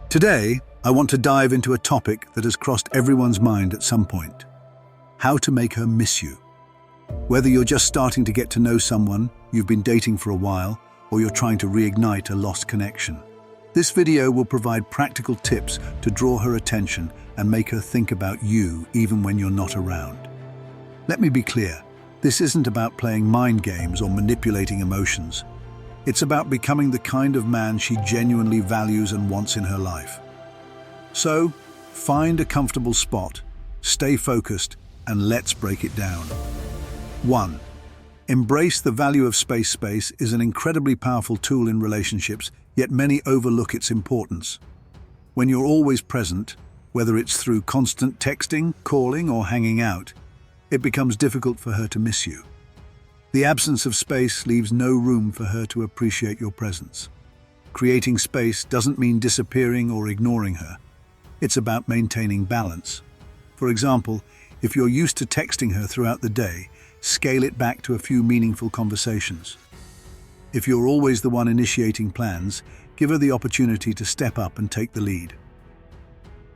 Today, I want to dive into a topic that has crossed everyone's mind at some point: how to make her miss you. Whether you're just starting to get to know someone, you've been dating for a while, or you're trying to reignite a lost connection, this video will provide practical tips to draw her attention and make her think about you even when you're not around. Let me be clear, this isn't about playing mind games or manipulating emotions. It's about becoming the kind of man she genuinely values and wants in her life. So, find a comfortable spot, stay focused, and let's break it down. 1. Embrace the value of space. Space is an incredibly powerful tool in relationships, yet many overlook its importance. When you're always present, whether it's through constant texting, calling, or hanging out, it becomes difficult for her to miss you. The absence of space leaves no room for her to appreciate your presence. Creating space doesn't mean disappearing or ignoring her. It's about maintaining balance. For example, if you're used to texting her throughout the day, scale it back to a few meaningful conversations. If you're always the one initiating plans, give her the opportunity to step up and take the lead.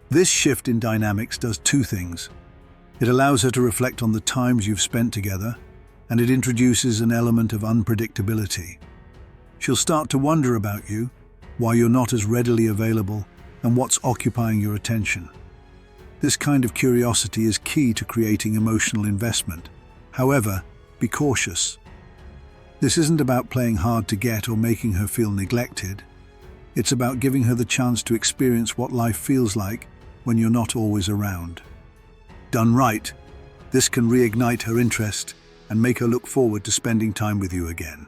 This shift in dynamics does two things. It allows her to reflect on the times you've spent together, and it introduces an element of unpredictability. She'll start to wonder about you, why you're not as readily available, and what's occupying your attention. This kind of curiosity is key to creating emotional investment. However, be cautious. This isn't about playing hard to get or making her feel neglected. It's about giving her the chance to experience what life feels like when you're not always around. Done right, this can reignite her interest and make her look forward to spending time with you again.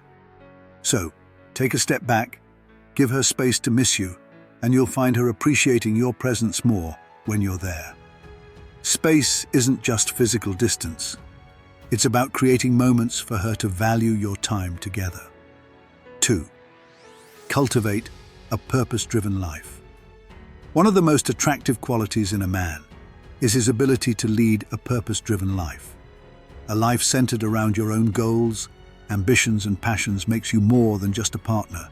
So, take a step back, give her space to miss you, and you'll find her appreciating your presence more when you're there. Space isn't just physical distance. It's about creating moments for her to value your time together. 2. Cultivate a purpose-driven life. One of the most attractive qualities in a man is his ability to lead a purpose-driven life. A life centered around your own goals, ambitions, and passions makes you more than just a partner.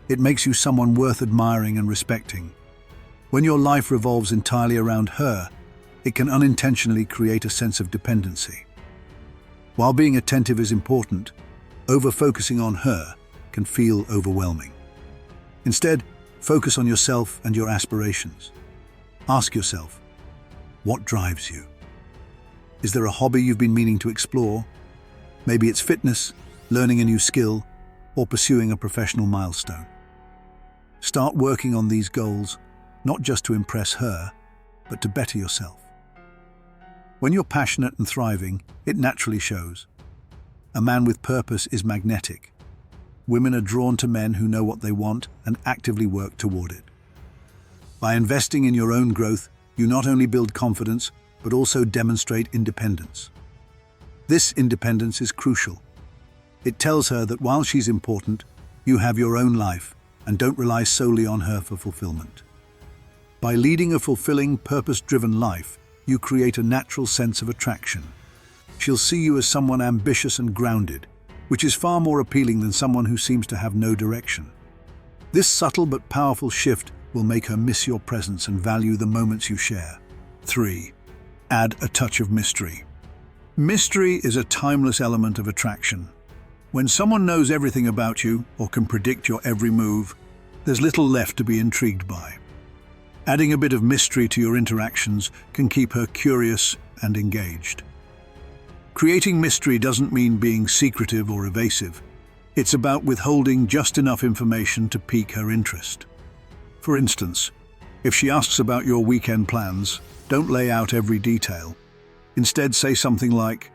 It makes you someone worth admiring and respecting. When your life revolves entirely around her, it can unintentionally create a sense of dependency. While being attentive is important, over-focusing on her can feel overwhelming. Instead, focus on yourself and your aspirations. Ask yourself, what drives you? Is there a hobby you've been meaning to explore? Maybe it's fitness, learning a new skill, or pursuing a professional milestone. Start working on these goals, not just to impress her, but to better yourself. When you're passionate and thriving, it naturally shows. A man with purpose is magnetic. Women are drawn to men who know what they want and actively work toward it. By investing in your own growth, you not only build confidence, but also demonstrate independence. This independence is crucial. It tells her that while she's important, you have your own life and don't rely solely on her for fulfillment. By leading a fulfilling, purpose-driven life, you create a natural sense of attraction. She'll see you as someone ambitious and grounded, which is far more appealing than someone who seems to have no direction. This subtle but powerful shift will make her miss your presence and value the moments you share. 3. Add a touch of mystery. Mystery is a timeless element of attraction. When someone knows everything about you or can predict your every move, there's little left to be intrigued by. Adding a bit of mystery to your interactions can keep her curious and engaged. Creating mystery doesn't mean being secretive or evasive. It's about withholding just enough information to pique her interest. For instance, if she asks about your weekend plans, don't lay out every detail. Instead, say something like,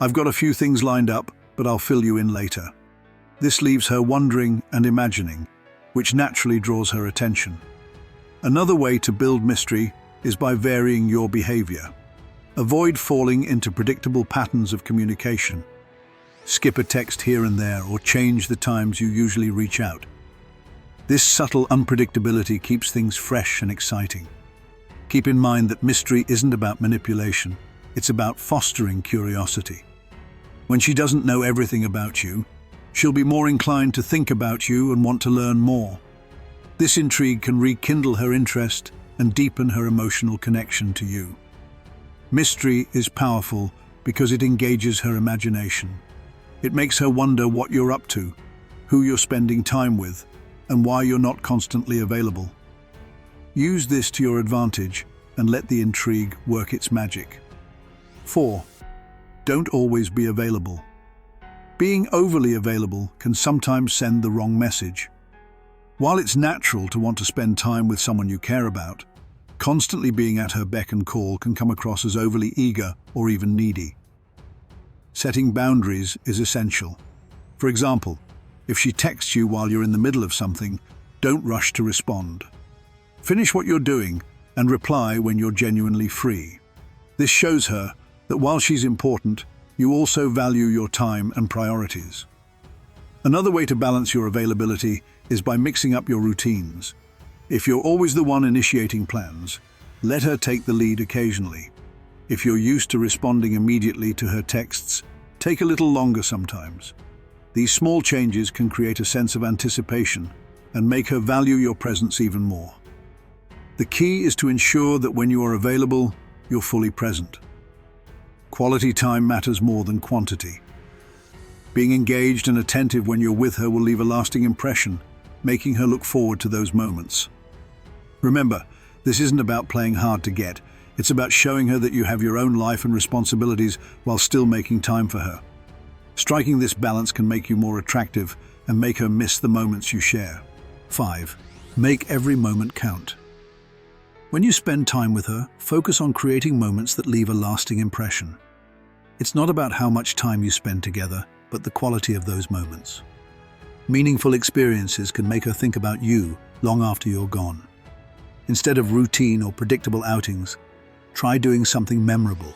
"I've got a few things lined up, but I'll fill you in later." This leaves her wondering and imagining, which naturally draws her attention. Another way to build mystery is by varying your behavior. Avoid falling into predictable patterns of communication. Skip a text here and there or change the times you usually reach out. This subtle unpredictability keeps things fresh and exciting. Keep in mind that mystery isn't about manipulation, it's about fostering curiosity. When she doesn't know everything about you, she'll be more inclined to think about you and want to learn more. This intrigue can rekindle her interest and deepen her emotional connection to you. Mystery is powerful because it engages her imagination. It makes her wonder what you're up to, who you're spending time with, and why you're not constantly available. Use this to your advantage and let the intrigue work its magic. 4. Don't always be available. Being overly available can sometimes send the wrong message. While it's natural to want to spend time with someone you care about, constantly being at her beck and call can come across as overly eager or even needy. Setting boundaries is essential. For example, if she texts you while you're in the middle of something, don't rush to respond. Finish what you're doing and reply when you're genuinely free. This shows her that while she's important, you also value your time and priorities. Another way to balance your availability is by mixing up your routines. If you're always the one initiating plans, let her take the lead occasionally. If you're used to responding immediately to her texts, take a little longer sometimes. These small changes can create a sense of anticipation and make her value your presence even more. The key is to ensure that when you are available, you're fully present. Quality time matters more than quantity. Being engaged and attentive when you're with her will leave a lasting impression, making her look forward to those moments. Remember, this isn't about playing hard to get. It's about showing her that you have your own life and responsibilities while still making time for her. Striking this balance can make you more attractive and make her miss the moments you share. 5. Make every moment count. When you spend time with her, focus on creating moments that leave a lasting impression. It's not about how much time you spend together, but the quality of those moments. Meaningful experiences can make her think about you long after you're gone. Instead of routine or predictable outings, try doing something memorable.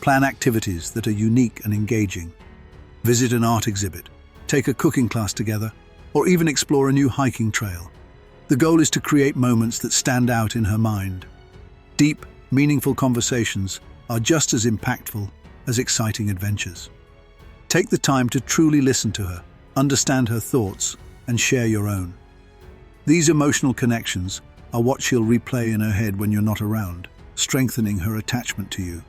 Plan activities that are unique and engaging. Visit an art exhibit, take a cooking class together, or even explore a new hiking trail. The goal is to create moments that stand out in her mind. Deep, meaningful conversations are just as impactful as exciting adventures. Take the time to truly listen to her, understand her thoughts, and share your own. These emotional connections are what she'll replay in her head when you're not around, strengthening her attachment to you.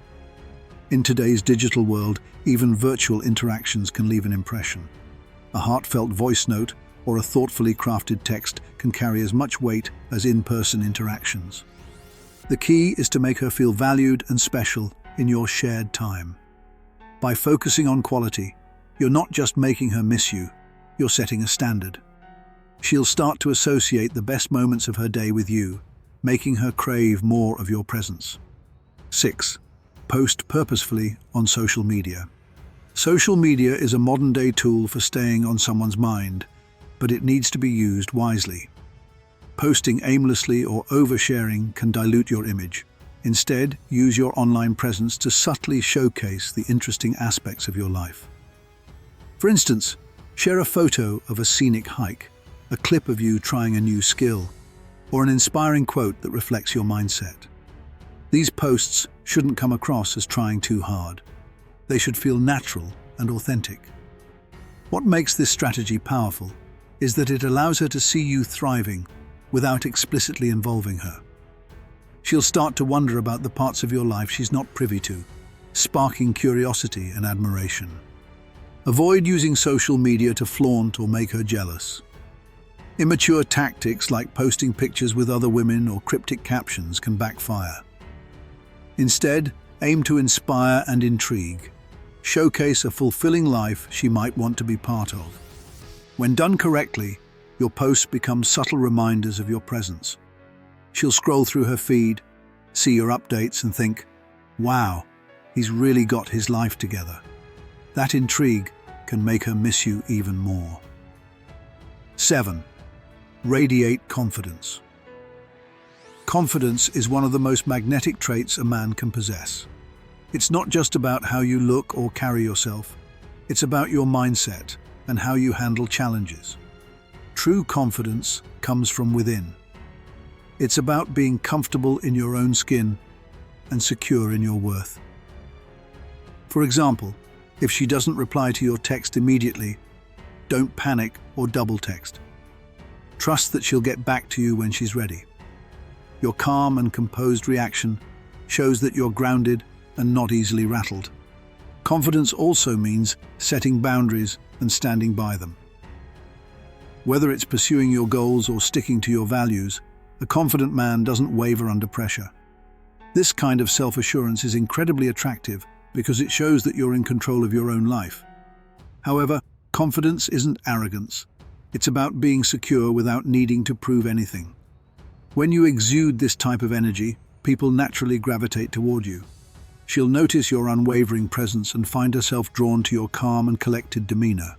In today's digital world, even virtual interactions can leave an impression. A heartfelt voice note or a thoughtfully crafted text can carry as much weight as in-person interactions. The key is to make her feel valued and special in your shared time. By focusing on quality, you're not just making her miss you, you're setting a standard. She'll start to associate the best moments of her day with you, making her crave more of your presence. 6. Post purposefully on social media. Social media is a modern-day tool for staying on someone's mind, but it needs to be used wisely. Posting aimlessly or oversharing can dilute your image. Instead, use your online presence to subtly showcase the interesting aspects of your life. For instance, share a photo of a scenic hike, a clip of you trying a new skill, or an inspiring quote that reflects your mindset. These posts shouldn't come across as trying too hard. They should feel natural and authentic. What makes this strategy powerful is that it allows her to see you thriving without explicitly involving her. She'll start to wonder about the parts of your life she's not privy to, sparking curiosity and admiration. Avoid using social media to flaunt or make her jealous. Immature tactics like posting pictures with other women or cryptic captions can backfire. Instead, aim to inspire and intrigue. Showcase a fulfilling life she might want to be part of. When done correctly, your posts become subtle reminders of your presence. She'll scroll through her feed, see your updates and think, wow, he's really got his life together. That intrigue can make her miss you even more. 7. Radiate confidence. Confidence is one of the most magnetic traits a man can possess. It's not just about how you look or carry yourself. It's about your mindset and how you handle challenges. True confidence comes from within. It's about being comfortable in your own skin and secure in your worth. For example, if she doesn't reply to your text immediately, don't panic or double text. Trust that she'll get back to you when she's ready. Your calm and composed reaction shows that you're grounded and not easily rattled. Confidence also means setting boundaries and standing by them. Whether it's pursuing your goals or sticking to your values, a confident man doesn't waver under pressure. This kind of self-assurance is incredibly attractive because it shows that you're in control of your own life. However, confidence isn't arrogance. It's about being secure without needing to prove anything. When you exude this type of energy, people naturally gravitate toward you. She'll notice your unwavering presence and find herself drawn to your calm and collected demeanor.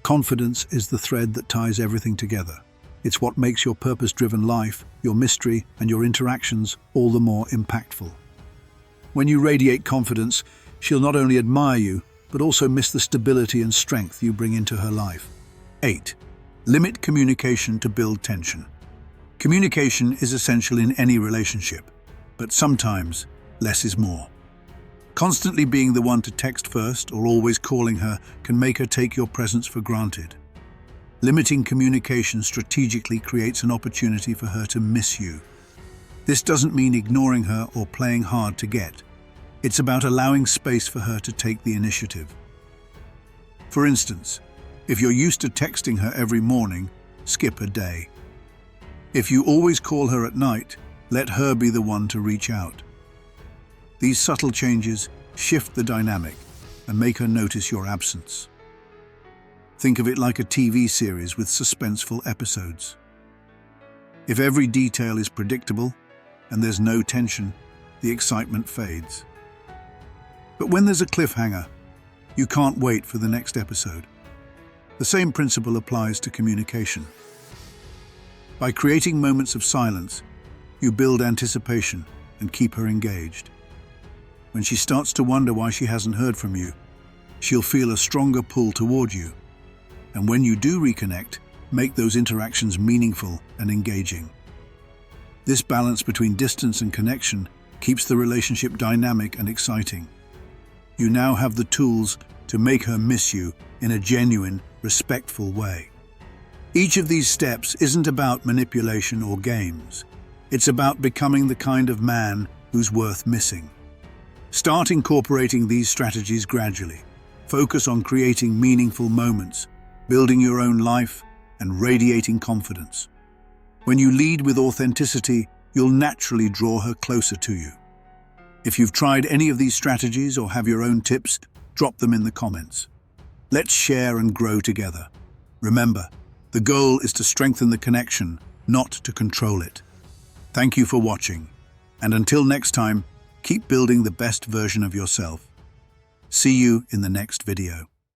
Confidence is the thread that ties everything together. It's what makes your purpose-driven life, your mystery, and your interactions all the more impactful. When you radiate confidence, she'll not only admire you, but also miss the stability and strength you bring into her life. 8. Limit communication to build tension. Communication is essential in any relationship, but sometimes less is more. Constantly being the one to text first or always calling her can make her take your presence for granted. Limiting communication strategically creates an opportunity for her to miss you. This doesn't mean ignoring her or playing hard to get. It's about allowing space for her to take the initiative. For instance, if you're used to texting her every morning, skip a day. If you always call her at night, let her be the one to reach out. These subtle changes shift the dynamic and make her notice your absence. Think of it like a TV series with suspenseful episodes. If every detail is predictable and there's no tension, the excitement fades. But when there's a cliffhanger, you can't wait for the next episode. The same principle applies to communication. By creating moments of silence, you build anticipation and keep her engaged. When she starts to wonder why she hasn't heard from you, she'll feel a stronger pull toward you. And when you do reconnect, make those interactions meaningful and engaging. This balance between distance and connection keeps the relationship dynamic and exciting. You now have the tools to make her miss you in a genuine, respectful way. Each of these steps isn't about manipulation or games. It's about becoming the kind of man who's worth missing. Start incorporating these strategies gradually. Focus on creating meaningful moments, building your own life, and radiating confidence. When you lead with authenticity, you'll naturally draw her closer to you. If you've tried any of these strategies or have your own tips, drop them in the comments. Let's share and grow together. Remember, the goal is to strengthen the connection, not to control it. Thank you for watching, and until next time, keep building the best version of yourself. See you in the next video.